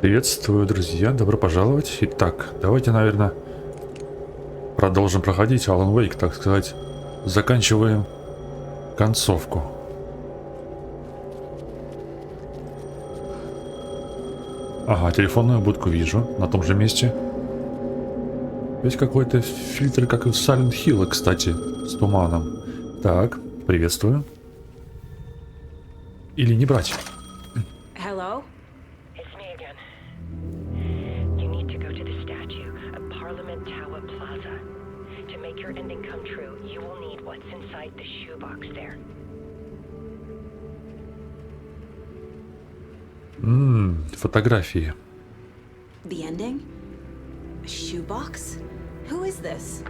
Приветствую, друзья, добро пожаловать. Итак, давайте, наверное, продолжим проходить Alan Wake, так сказать. Заканчиваем концовку. Ага, телефонную будку вижу, на том же месте. Есть какой-то фильтр, как и в Silent Hill, кстати, с туманом. Так, приветствую. Или не брать. Hello? It's me again. You need to go to the statue at Parliament Tower Plaza. To make your ending come true, you will need what's inside the shoebox there. Фотографии. The ending? A shoebox? Who is this?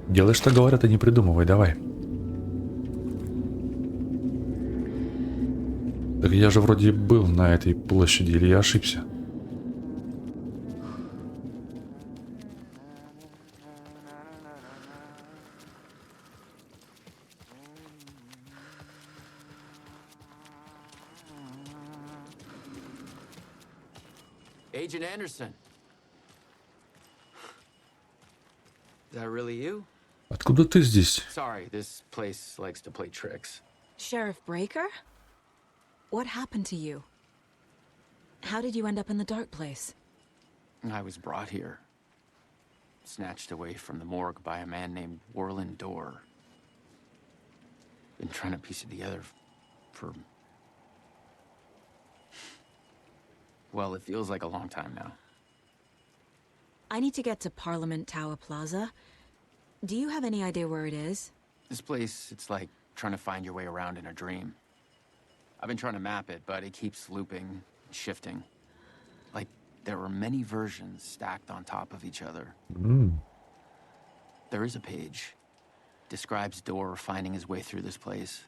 Делай, что говорят, и не придумывай, давай. Так я же вроде был на этой площади, или я ошибся? Agent Anderson. Is that really you? Откуда ты здесь? Sorry, this place likes to play tricks. Sheriff Breaker? What happened to you? How did you end up in the dark place? I was brought here. Snatched away from the morgue by a man named Warland Dorr. Been trying to piece it together for... Well, it feels like a long time now. I need to get to Parliament Tower Plaza. Do you have any idea where it is? This place, it's like trying to find your way around in a dream. I've been trying to map it, but it keeps looping, shifting. Like there are many versions stacked on top of each other. There is a page. Describes Dorr finding his way through this place.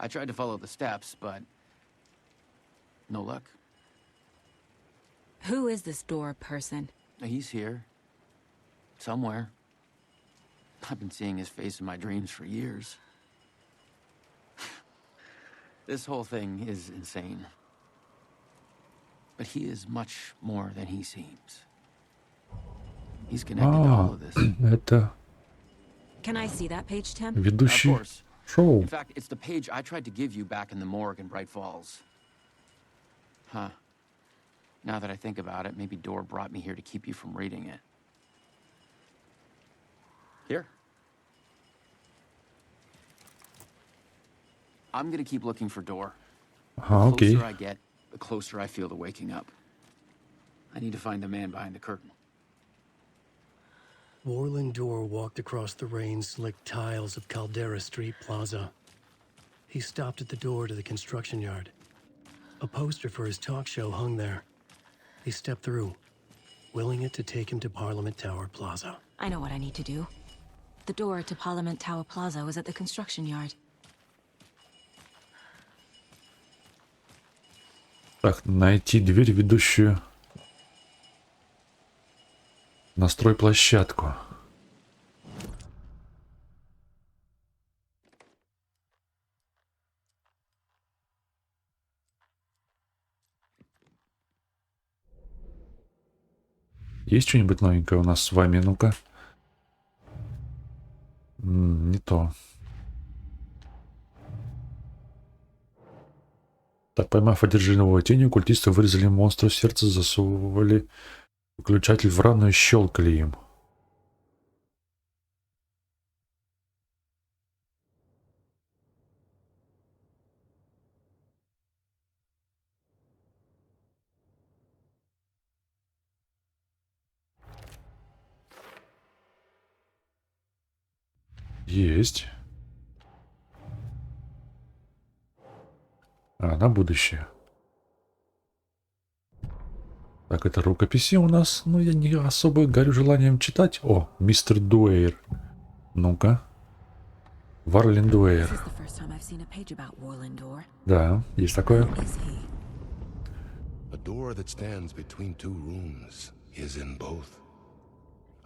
I tried to follow the steps, but no luck. Who is this Dorr person? He's here. Somewhere. I've been seeing his face in my dreams for years. This whole thing is insane. But he is much more than he seems. He's connected to all of this. Это Can I see that page, Tim? Of ведущий course. шоу. In fact, it's the page I tried to give you back in the morgue in Bright Falls. Huh. Now that I think about it, maybe Dorr brought me here to keep you from reading it. Here. I'm gonna keep looking for Dorr. Ага, The окей. closer I get, the closer I feel to waking up. I need to find the man behind the curtain. Warland Dorr walked across the rain-slicked tiles of Caldera Street Plaza. He stopped at the door to the construction yard. A poster for his talk show hung there. He stepped through, willing it to take him to Parliament Tower Plaza. I know what I need to do. The door to Parliament Tower Plaza was at the construction yard. Так, найти дверь, ведущую на стройплощадку. Есть что-нибудь новенькое у нас с вами? Ну-ка. Не то. Так, поймав одержимого тенью, культисты вырезали монстра в сердце, засовывали выключатель в рану и щелкали им. Есть. На будущее. Так, это рукописи у нас. Ну, я не особо горю желанием читать. О, мистер Дуэйр. Ну-ка. Варлин This Дуэйр. is the first time I've seen a page about Warland Dorr. Да, есть такое. Who is he? A door that stands between two rooms is in both.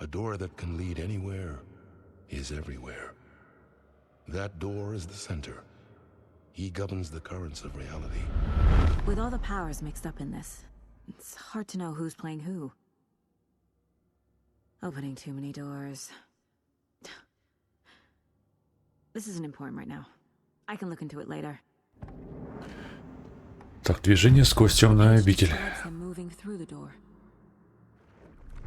A door that can lead anywhere is everywhere. That door is the center. He governs the currents of reality. With all the powers mixed up in this, it's hard to know who's playing who. Opening too many doors. This isn't important right now. I can look into it later. Так, движение сквозь темную обитель. Describes them moving through the door.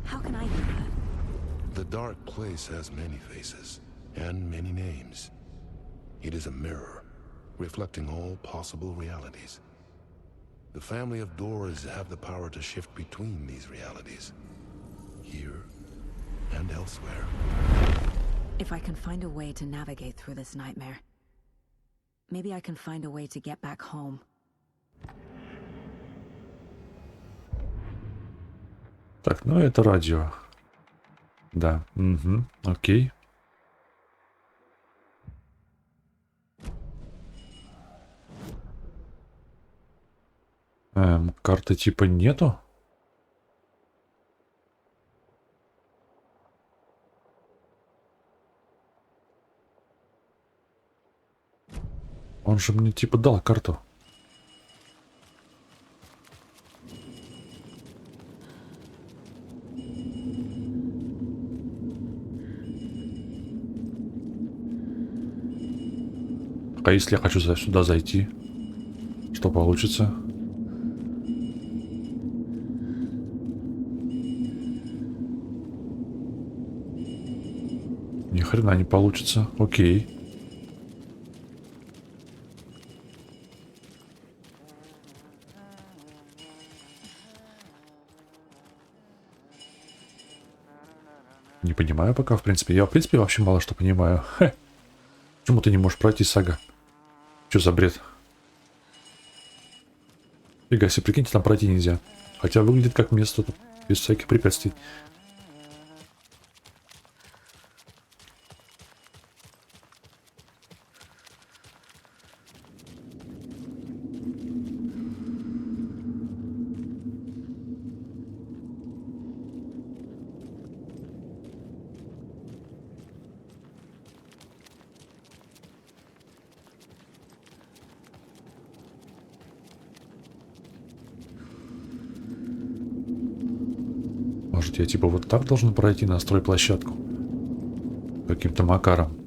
How can I do that? The dark place has many faces and many names. It is a mirror, reflecting all possible realities. The family of doors have the power to shift between these realities, here and elsewhere. If I can find a way to navigate through this nightmare, maybe I can find a way to get back home. Так, ну это радио. Да, угу, окей. Карты типа нету? Он же мне типа дал карту. А если я хочу сюда зайти, что получится? Ни хрена не получится. Окей. Не понимаю пока, в принципе. Я, в принципе, вообще мало что понимаю. Хе. Почему ты не можешь пройти, Сага? Что за бред? Фига себе, прикиньте, там пройти нельзя. Хотя выглядит как место тут, без всяких препятствий. Может, я типа вот так должен пройти на стройплощадку? Каким-то макаром.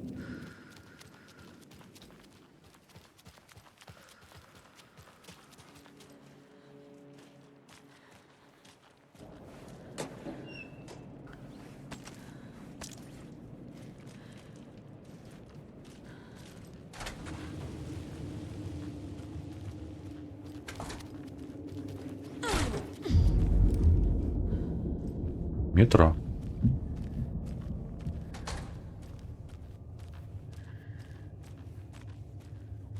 Метро.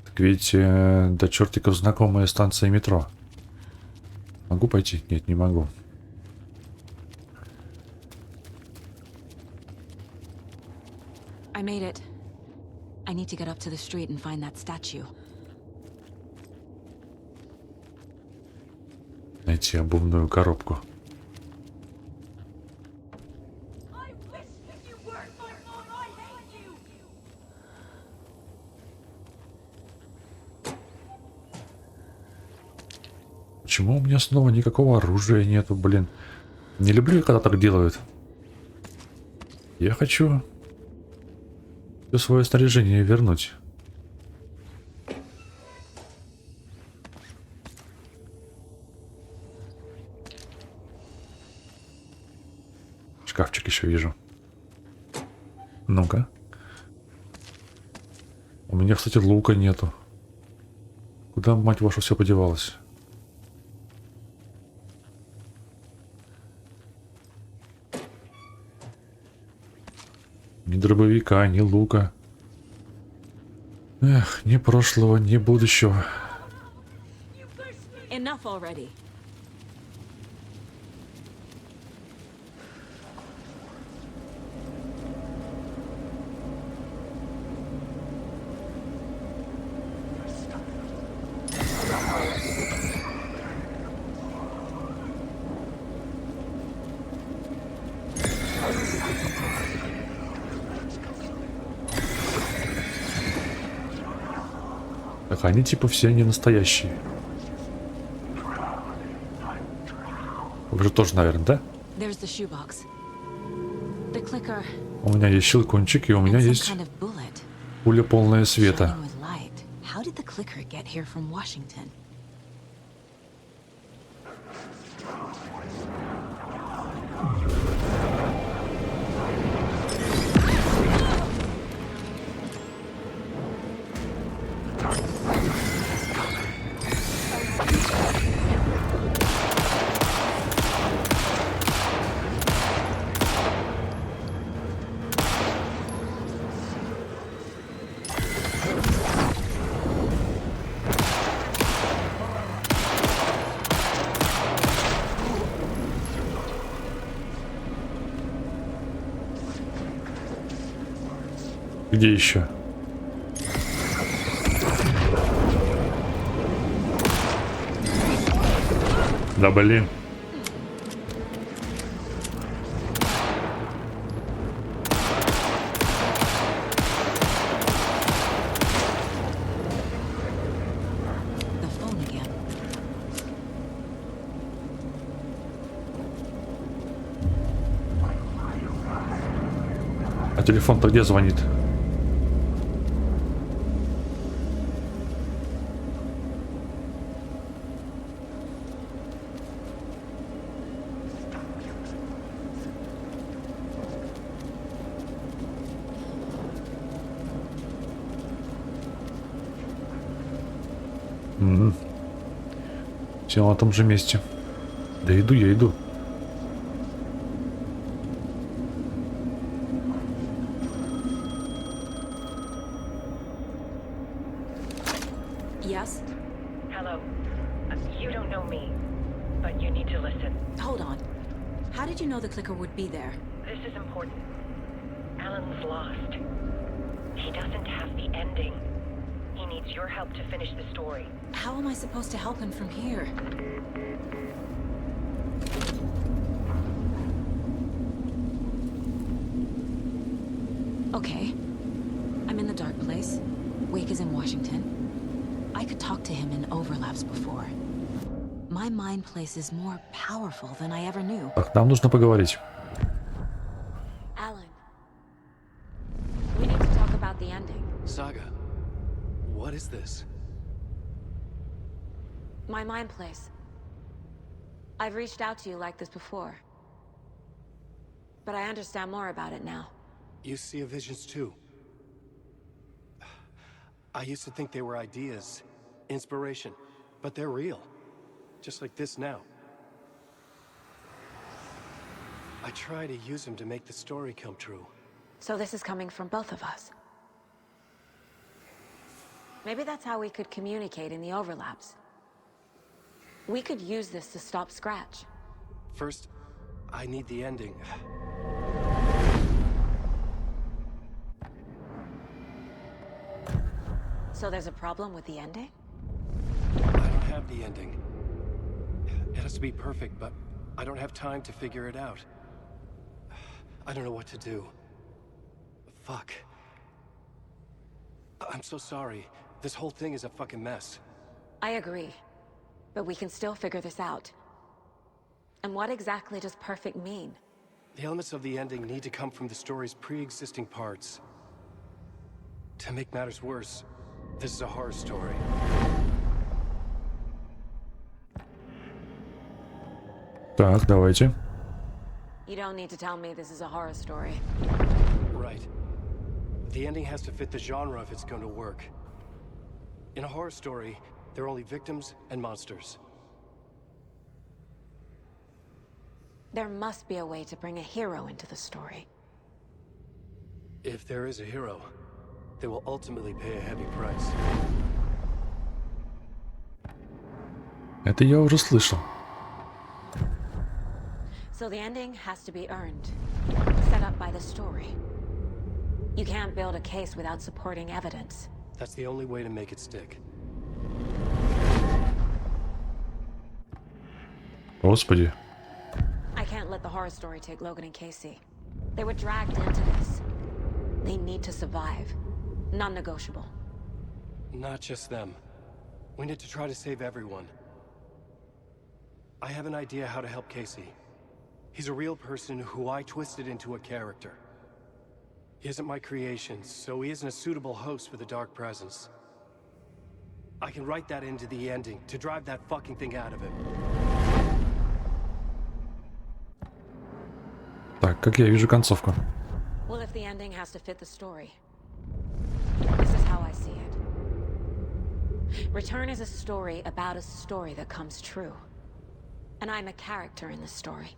Так ведь до чертиков знакомая станция метро. Могу пойти? Нет, не могу. I made it. I need to get up to the street and find that statue. Найти обувную коробку. Почему у меня снова никакого оружия нету, блин? Не люблю, когда так делают. Я хочу все свое снаряжение вернуть. Шкафчик еще вижу. Ну-ка. У меня, кстати, лука нету. Куда, мать вашу, все подевалось? Ни дробовика, ни лука. Эх, ни прошлого, ни будущего. Enough already. Так, они типа все не настоящие. Вы же тоже, наверное, да? There's the shoebox. The clicker. У меня есть щелкунчик, и у меня And some есть kind of bullet. пуля полная света. Shining with light. How did the clicker get here from Washington? Где еще? Да блин. The phone again. А телефон-то где звонит? Все на том же месте. Да иду, я иду. Yes? Hello. You don't know me, but you need to listen. Hold on. How did you know the clicker would be there? This is important. Alan's lost. He doesn't have the ending. He needs your help to finish the story. How am I supposed to help him from here? Okay. I'm in the dark place. Wake is in Washington. I could talk to him in overlaps before. My mind place is more powerful than I ever knew. Так, нам нужно поговорить. Alan. We need to talk about the ending. Saga, what is this? My mind place. I've reached out to you like this before. But I understand more about it now. You see visions too. I used to think they were ideas, inspiration, but they're real. Just like this now. I try to use them to make the story come true. So this is coming from both of us. Maybe that's how we could communicate in the overlaps. We could use this to stop Scratch. First, I need the ending. So there's a problem with the ending? I don't have the ending. It has to be perfect, but I don't have time to figure it out. I don't know what to do. Fuck. I'm so sorry. This whole thing is a fucking mess. I agree. But we can still figure this out. And what exactly does perfect mean? The elements of the ending need to come from the story's pre-existing parts. To make matters worse, this is a horror story. Так, давайте. You don't need to tell me this is a horror story. Right. The ending has to fit the genre if it's going to work. In a horror story, there are only victims and monsters. There must be a way to bring a hero into the story. If there is a hero, they will ultimately pay a heavy price. Это я уже слышал. So the ending has to be earned. Set up by the story. You can't build a case without supporting evidence. That's the only way to make it stick. Господи. I can't let the horror story take Logan and Casey. They were dragged into this. They need to survive. Non-negotiable. Not just them. We need to try to save everyone. I have an idea how to help Casey. He's a real person who I twisted into a character. He isn't my creation, so he isn't a suitable host for the Dark Presence. I can write that into the ending to drive that fucking thing out of him. Так, как я вижу концовку. Well, if the ending has to fit the story, this is how I see it. Return is a story about a story that comes true. And I'm a character in this story.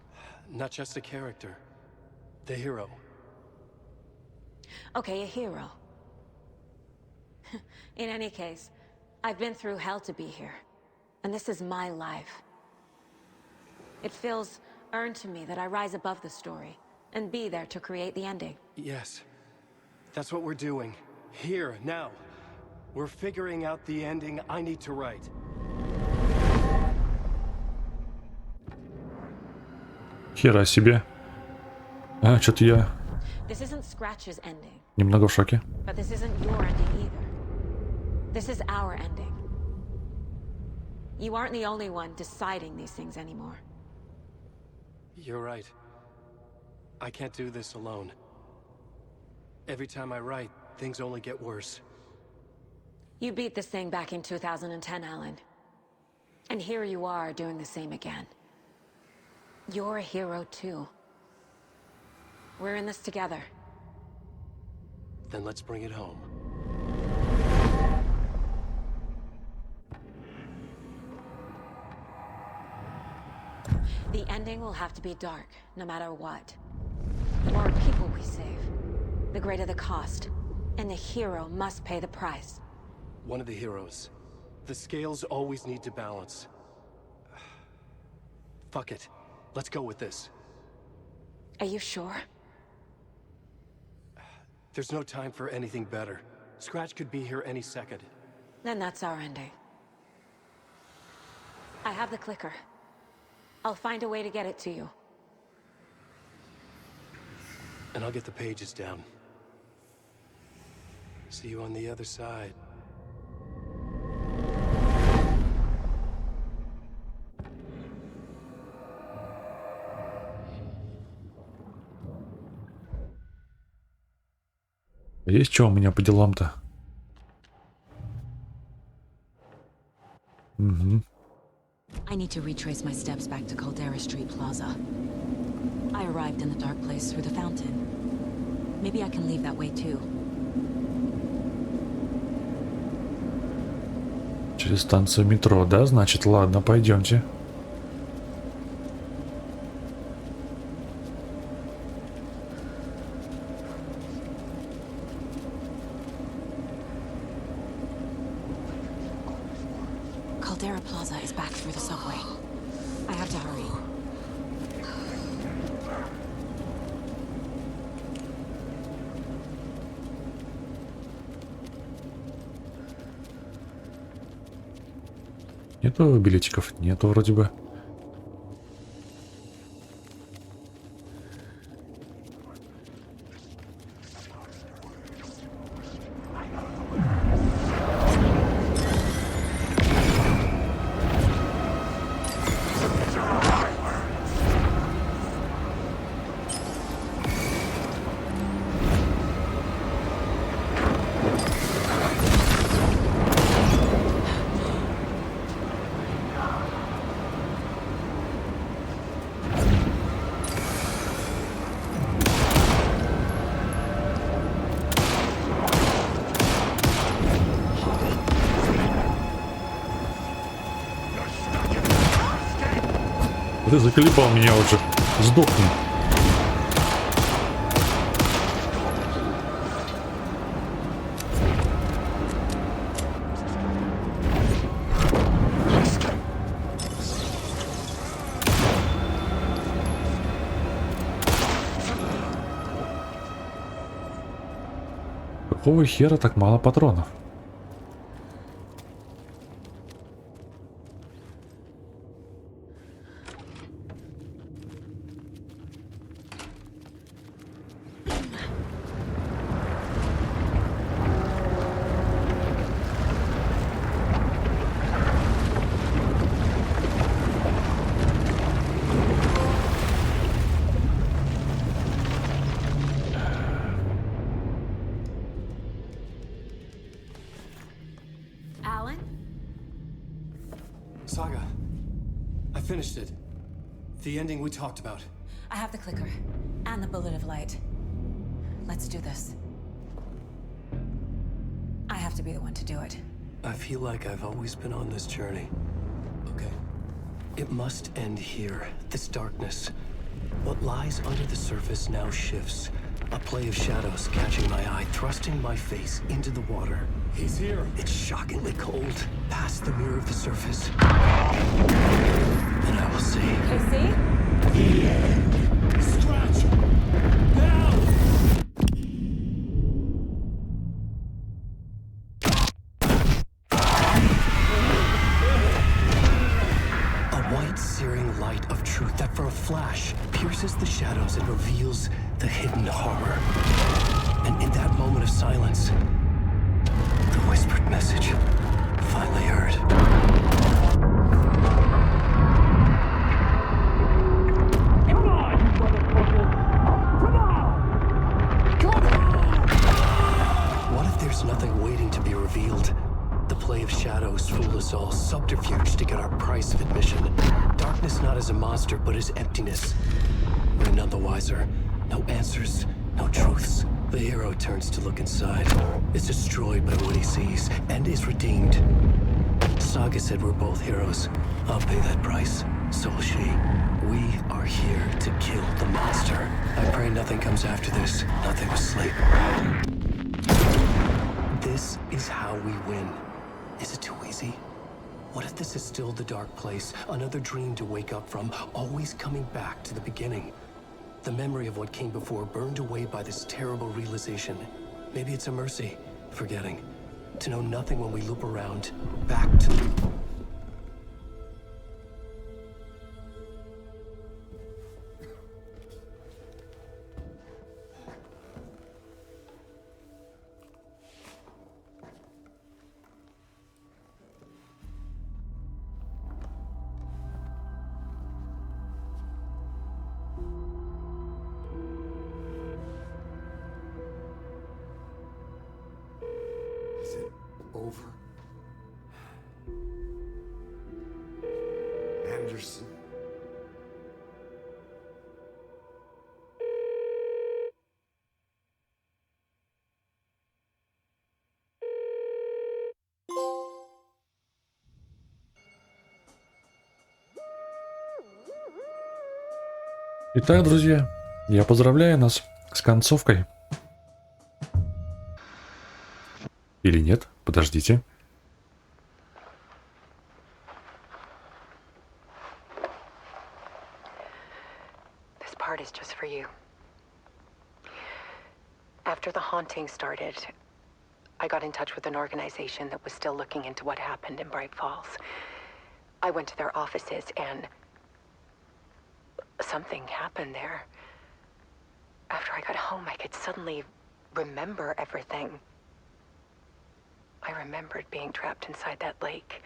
Not just a character. The hero. Okay, a hero. In any case, I've been through hell to be here. And this is my life. It feels earned to me that I rise above the story and be there to create the ending. Yes. That's what we're doing. Here, now. We're figuring out the ending I need to write. Хера себе. А, что-то я This isn't Scratch's ending, немного в шоке. but this isn't your ending either. This is our ending. You aren't the only one deciding these things anymore. You're right. I can't do this alone. Every time I write, things only get worse. You beat this thing back in 2010, Alan. And here you are doing the same again. You're a hero too. We're in this together. Then let's bring it home. The ending will have to be dark, no matter what. The more people we save, the greater the cost. And the hero must pay the price. One of the heroes. The scales always need to balance. Fuck it. Let's go with this. Are you sure? There's no time for anything better. Scratch could be here any second. Then that's our ending. I have the clicker. I'll find a way to get it to you. And I'll get the pages down. See you on the other side. Есть что у меня по делам-то? Угу. I need to retrace my steps back to Caldera Street Plaza. I arrived in the dark place through the fountain. Maybe I can leave that way too. Через станцию метро, да? Значит, ладно, пойдемте. Caldera Plaza is back through the subway. I have to hurry. Нету билетиков? Нету вроде бы. Ты заколебал меня уже. Сдохни. Какого хера так мало патронов? Saga. I finished it. The ending we talked about. I have the clicker and the bullet of light. Let's do this. I have to be the one to do it. I feel like I've always been on this journey. Okay. It must end here. This darkness. What lies under the surface now shifts. A play of shadows catching my eye, thrusting my face into the water. He's here. It's shockingly cold. Past the mirror of the surface. And I will see. KC? The end. Scratch! Now! A white, searing light of truth that for a flash pierces the shadows and reveals the hidden horror. And in that moment of silence, the whispered message finally heard. Come on, you motherfucker! Come on! Come on! What if there's nothing waiting to be revealed? The play of shadows fooled us all, subterfuge to get our price of admission. Darkness not as a monster, but as emptiness. We're none the wiser. No answers, no truths. The hero turns to look inside, is destroyed by what he sees, and is redeemed. Saga said we're both heroes. I'll pay that price. So will she. We are here to kill the monster. I pray nothing comes after this. Nothing but sleep. This is how we win. Is it too easy? What if this is still the dark place? Another dream to wake up from, always coming back to the beginning. The memory of what came before burned away by this terrible realization. Maybe it's a mercy, forgetting. To know nothing when we loop around, back to... Is it over? Anderson? Итак, друзья, я поздравляю нас с концовкой. Или нет? Подождите. This part is just for you. After the haunting started, I got in touch with an organization that was still looking into what happened in Bright Falls. I went to their offices and something happened there. After I got home, I could suddenly remember everything. I remembered being trapped inside that lake.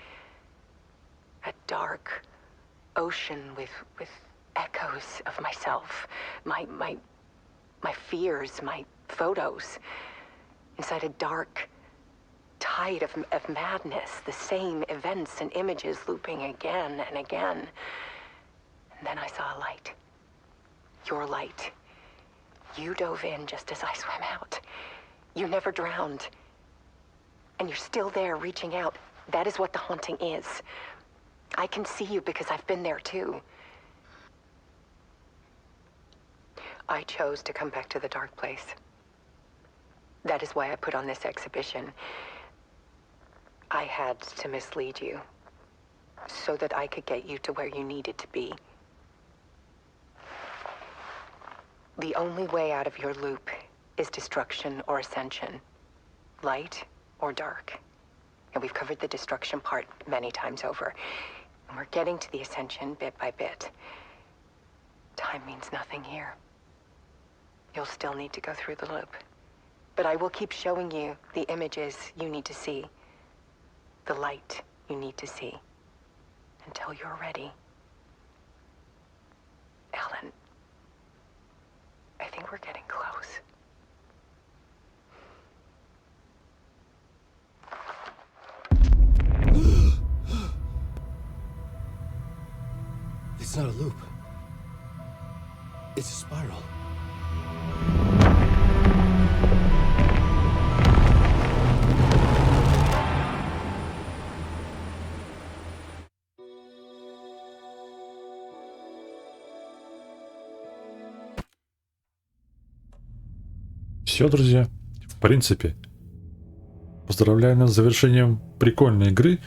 A dark ocean with echoes of myself. My fears, my photos. Inside a dark tide of madness. The same events and images looping again and again. And then I saw a light. Your light. You dove in just as I swam out. You never drowned. And you're still there reaching out. That is what the haunting is. I can see you because I've been there too. I chose to come back to the dark place. That is why I put on this exhibition. I had to mislead you so that I could get you to where you needed to be. The only way out of your loop is destruction or ascension. Light or dark. And we've covered the destruction part many times over. And we're getting to the ascension bit by bit. Time means nothing here. You'll still need to go through the loop. But I will keep showing you the images you need to see. The light you need to see. Until you're ready. Ellen, I think we're getting close. It's not a loop. It's a spiral. Все, друзья. В принципе, поздравляю нас с завершением прикольной игры.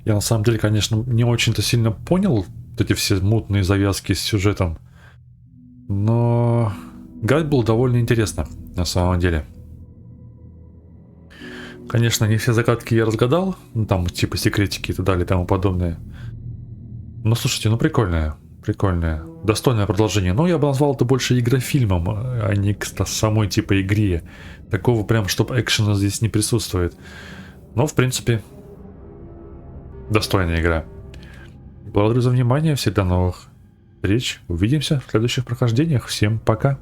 Я на самом деле, конечно, не очень-то сильно понял вот эти все мутные завязки с сюжетом. Но играть было довольно интересно, на самом деле. Конечно, не все загадки я разгадал. Ну, там типа секретики и так далее и тому подобное. Но слушайте, ну прикольная. Прикольная. Достойное продолжение. Но я бы назвал это больше игрофильмом, а не самой типа игре. Такого прям, чтобы экшена здесь не присутствует. Но, в принципе, достойная игра. Благодарю за внимание. Всегда новых встреч. Увидимся в следующих прохождениях. Всем пока.